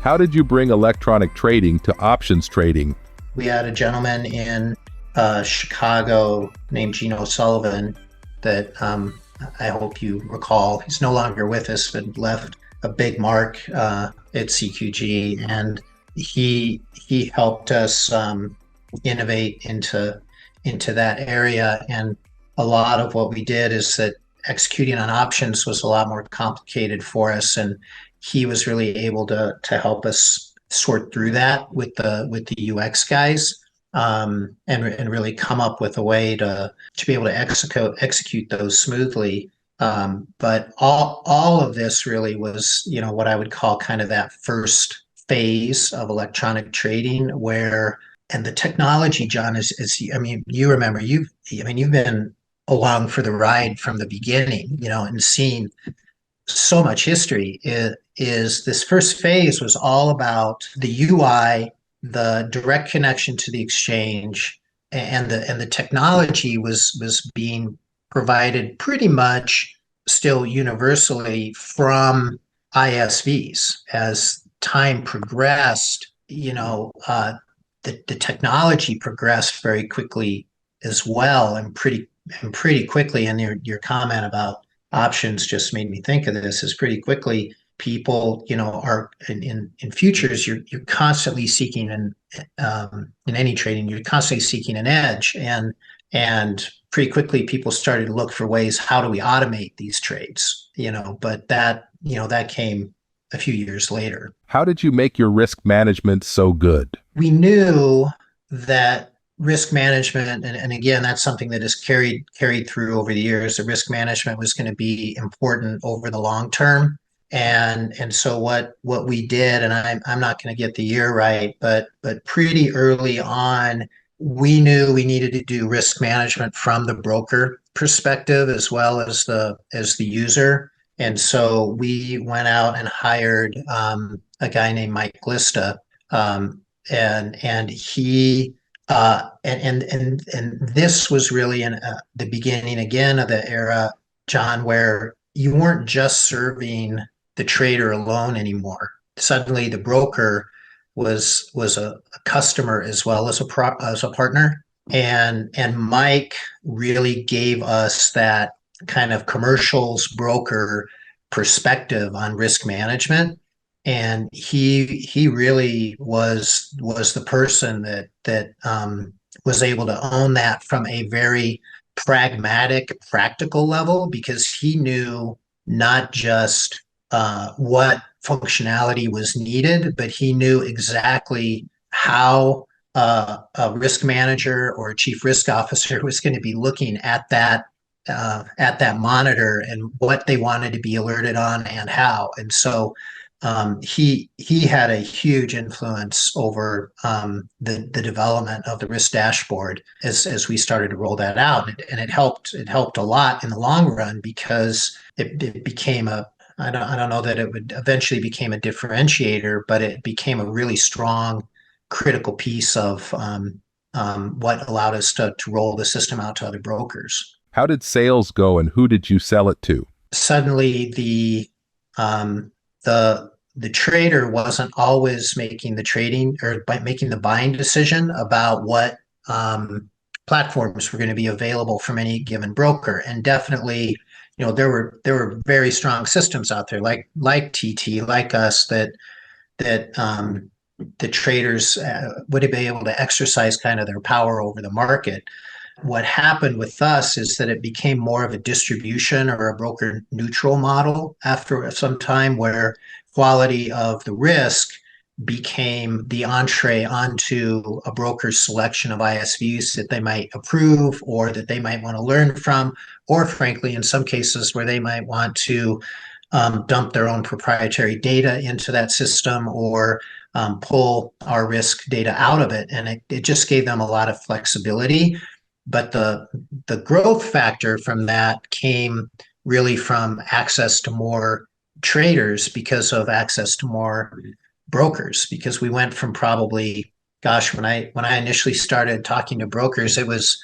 How did you bring electronic trading to options trading? We had a gentleman in Chicago named Geno Sullivan that I hope you recall. He's no longer with us, but left a big mark at CQG, and he helped us innovate into that area. And a lot of what we did is that executing on options was a lot more complicated for us, and he was really able to help us sort through that with the UX guys, and really come up with a way to be able to execute those smoothly. But all of this really was, what I would call kind of that first phase of electronic trading, and the technology, John, is I mean, you remember, you've been along for the ride from the beginning, and seen so much history. Is this first phase was all about the UI, the direct connection to the exchange, and the technology was being provided pretty much still universally from ISVs. As time progressed, the technology progressed very quickly as well, and pretty quickly. And your comment about options just made me think of this. Is pretty quickly people, are in futures. You're constantly seeking in any trading, you're constantly seeking an edge, and pretty quickly people started to look for ways, how do we automate these trades? But that came a few years later. How did you make your risk management so good? We knew that risk management, and again, that's something that is carried through over the years. The risk management was going to be important over the long term, and so what we did, and I'm not going to get the year right, but pretty early on, we knew we needed to do risk management from the broker perspective as well as the user. And so we went out and hired a guy named Mike Glista, and he and this was really in the beginning again of the era, John, where you weren't just serving the trader alone anymore. Suddenly, the broker was a customer as well as a partner, and Mike really gave us that kind of commercials broker perspective on risk management. And he really was the person that was able to own that from a very pragmatic, practical level, because he knew not just what functionality was needed, but he knew exactly how a risk manager or a chief risk officer was going to be looking at that monitor, and what they wanted to be alerted on and how. And so he had a huge influence over the development of the risk dashboard as we started to roll that out, and it helped a lot in the long run, because it became I don't know that it would eventually became a differentiator, but it became a really strong critical piece of what allowed us to roll the system out to other brokers. How did sales go, and who did you sell it to? Suddenly, the trader wasn't always making the trading or making the buying decision about what platforms were going to be available from any given broker. And definitely, there were very strong systems out there like TT, like us, that the traders would be able to exercise kind of their power over the market. What happened with us is that it became more of a distribution or a broker neutral model after some time, where quality of the risk became the entree onto a broker's selection of ISVs that they might approve, or that they might want to learn from, or frankly, in some cases where they might want to dump their own proprietary data into that system, or pull our risk data out of it. And it just gave them a lot of flexibility. But the growth factor from that came really from access to more traders because of access to more brokers. Because we went from probably, gosh, when I initially started talking to brokers, it was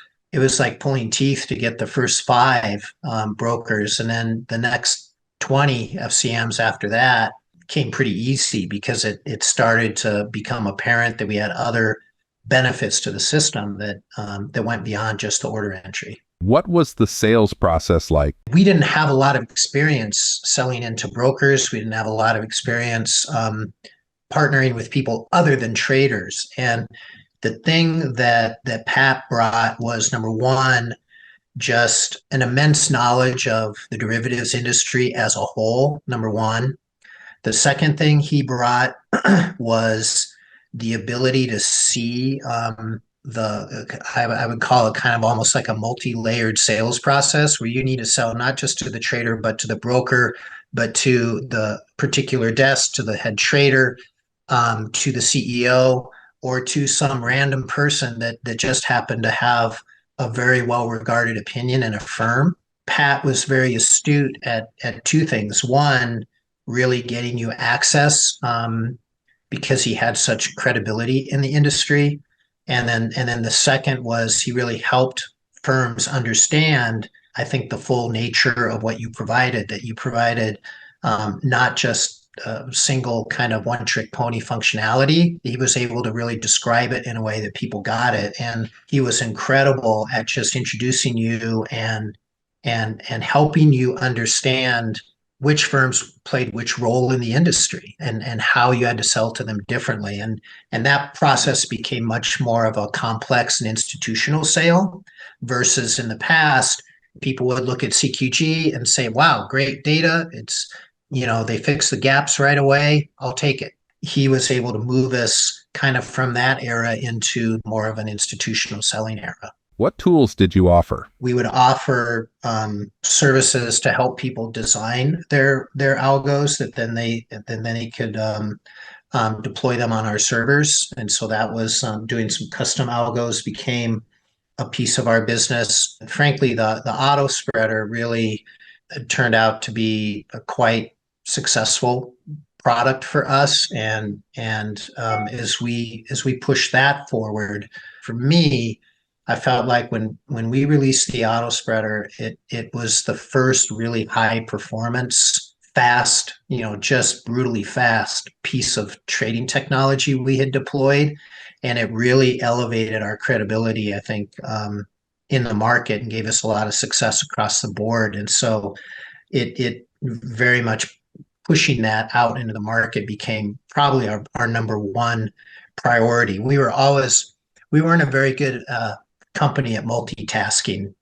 like pulling teeth to get the first 5 brokers, and then the next 20 FCMs after that came pretty easy because it started to become apparent that we had other benefits to the system that went beyond just the order entry. What was the sales process like? We didn't have a lot of experience selling into brokers. We didn't have a lot of experience partnering with people other than traders. And the thing that Pat brought was, number one, just an immense knowledge of the derivatives industry as a whole, number one. The second thing he brought was the ability to see I would call it kind of almost like a multi-layered sales process where you need to sell not just to the trader, but to the broker, but to the particular desk, to the head trader, to the CEO, or to some random person that just happened to have a very well-regarded opinion in a firm. Pat was very astute at two things. One, really getting you access because he had such credibility in the industry. And then the second was he really helped firms understand, I think, the full nature of what you provided, that you provided not just a single kind of one-trick pony functionality. He was able to really describe it in a way that people got it. And he was incredible at just introducing you and helping you understand which firms played which role in the industry and how you had to sell to them differently. And that process became much more of a complex and institutional sale versus in the past, people would look at CQG and say, wow, great data. It's, they fix the gaps right away. I'll take it. He was able to move us kind of from that era into more of an institutional selling era. What tools did you offer? We would offer services to help people design their algos that then they could deploy them on our servers. And so that was doing some custom algos became a piece of our business. And frankly, the auto spreader really turned out to be a quite successful product for us. And as we push that forward, for me, I felt like when we released the auto spreader, it was the first really high performance, fast, just brutally fast piece of trading technology we had deployed. And it really elevated our credibility, I think, in the market and gave us a lot of success across the board. And so it very much pushing that out into the market became probably our number one priority. We weren't a very good company at multitasking.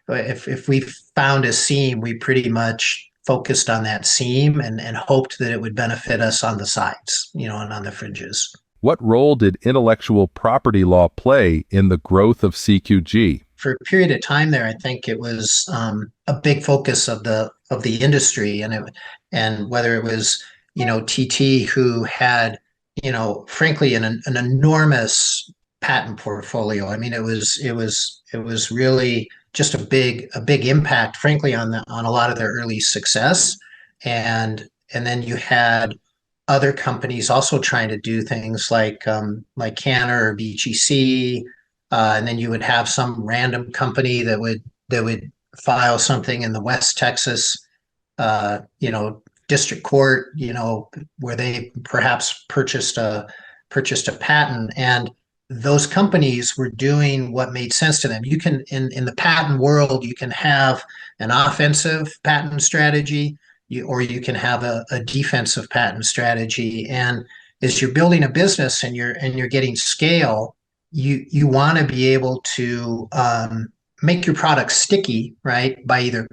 If we found a seam, we pretty much focused on that seam and hoped that it would benefit us on the sides, and on the fringes. What role did intellectual property law play in the growth of CQG? For a period of time there, I think it was a big focus of the industry, and whether it was TT, who had frankly an enormous patent portfolio. I mean, it was really just a big impact, frankly, on a lot of their early success, and then you had other companies also trying to do things like Cantor or BGC, and then you would have some random company that would file something in the West Texas, district court, where they perhaps purchased a patent, and those companies were doing what made sense to them. You can, in the patent world, you can have an offensive patent strategy, or you can have a defensive patent strategy. And as you're building a business and you're getting scale, you want to be able to make your product sticky, right? By either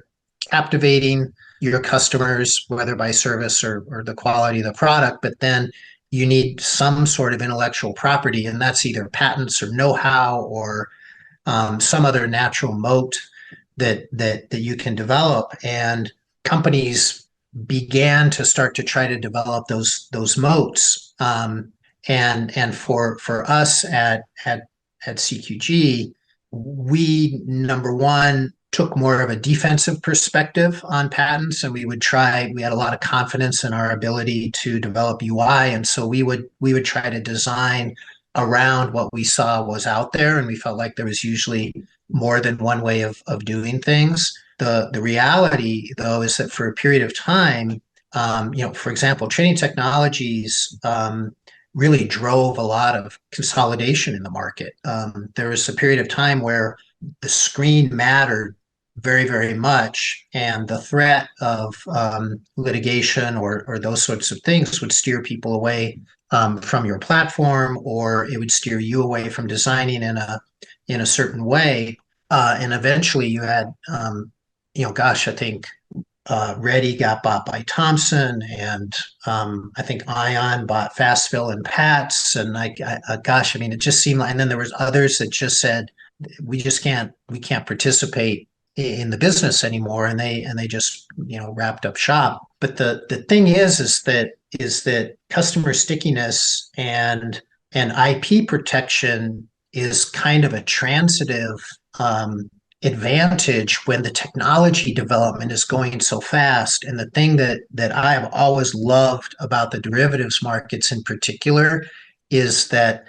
captivating your customers, whether by service or the quality of the product, but then you need some sort of intellectual property, and that's either patents or know-how or some other natural moat that you can develop. And companies began to start to try to develop those moats. And for us at CQG, we, number one, took more of a defensive perspective on patents, and we had a lot of confidence in our ability to develop UI. And so we would try to design around what we saw was out there. And we felt like there was usually more than one way of doing things. The reality, though, is that for a period of time, For example, trading technologies really drove a lot of consolidation in the market. There was a period of time where the screen mattered very, very much, and the threat of litigation or those sorts of things would steer people away from your platform, or it would steer you away from designing in a certain way. And eventually, you had, I think Reddy got bought by Thomson, and I think Ion bought Fastville and Pats, and it just seemed like. And then there was others that just said, we can't participate in the business anymore, and they just wrapped up shop. But the thing is that customer stickiness and IP protection is kind of a transitive advantage when the technology development is going so fast. And the thing that I have always loved about the derivatives markets in particular is that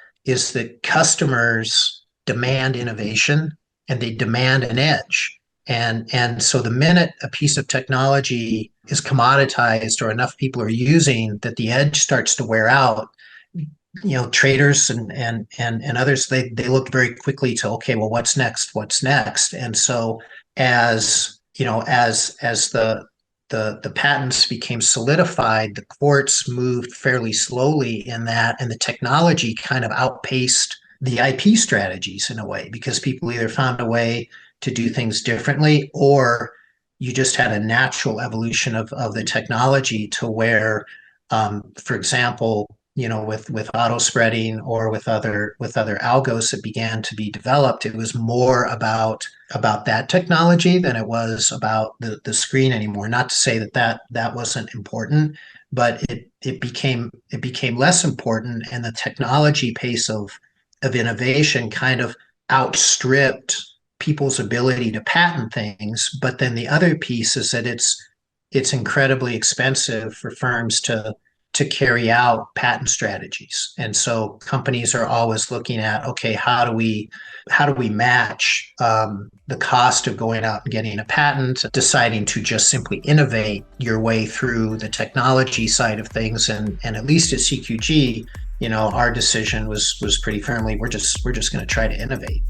customers demand innovation and they demand an edge. And so the minute a piece of technology is commoditized or enough people are using that the edge starts to wear out, traders and others, they look very quickly to, okay, well, what's next? And so as the patents became solidified, the courts moved fairly slowly in that, and the technology kind of outpaced the IP strategies in a way, because people either found a way to do things differently, or you just had a natural evolution of the technology to where, for example, with auto spreading or with other algos that began to be developed, it was more about that technology than it was about the screen anymore. Not to say that wasn't important, but it became less important, and the technology pace of innovation kind of outstripped people's ability to patent things. But then the other piece is that it's incredibly expensive for firms to carry out patent strategies. And so companies are always looking at, okay, how do we match the cost of going out and getting a patent, deciding to just simply innovate your way through the technology side of things. And at least at CQG, our decision was pretty firmly, we're just going to try to innovate.